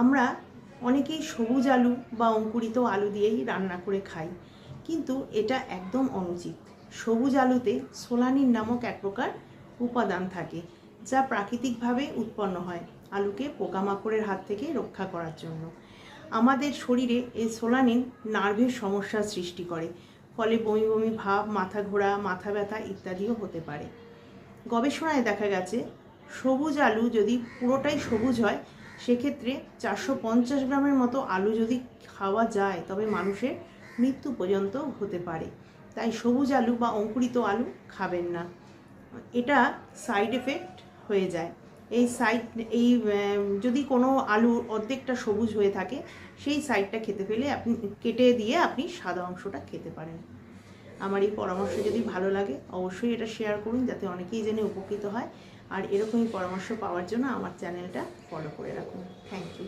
আমরা অনেকেই সবুজ আলু বা অঙ্কুরিত আলু দিয়েই রান্না করে খাই, কিন্তু এটা একদম অনুচিত। সবুজ আলুতে সোলানিন নামক এক প্রকার উপাদান থাকে, যা প্রাকৃতিকভাবে উৎপন্ন হয় আলুকে পোকামাকড়ের হাত থেকে রক্ষা করার জন্য। আমাদের শরীরে এই সোলানিন নার্ভের সমস্যার সৃষ্টি করে, ফলে বমি বমি ভাব, মাথা ঘোরা, মাথা ব্যথা ইত্যাদিও হতে পারে। গবেষণায় দেখা গেছে সবুজ আলু যদি পুরোটাই সবুজ হয়, সেক্ষেত্রে 450 গ্রামের মতো আলু যদি খাওয়া যায় তবে মানুষের মৃত্যু পর্যন্ত হতে পারে। তাই সবুজ আলু বা অঙ্কুরিত আলু খাবেন না, এটা সাইড এফেক্ট হয়ে যায়। এই যদি কোনো আলু অর্ধেকটা সবুজ হয়ে থাকে, সেই সাইডটা খেতে পেলে আপনি কেটে দিয়ে আপনি সাদা অংশটা খেতে পারেন। আমার এই পরামর্শ যদি ভালো লাগে অবশ্যই এটা শেয়ার করুন, যাতে অনেকেই জেনে উপকৃত হয়। আর এরকমই পরামর্শ পাওয়ার জন্য আমার চ্যানেলটা ফলো করে রাখুন। Thank you.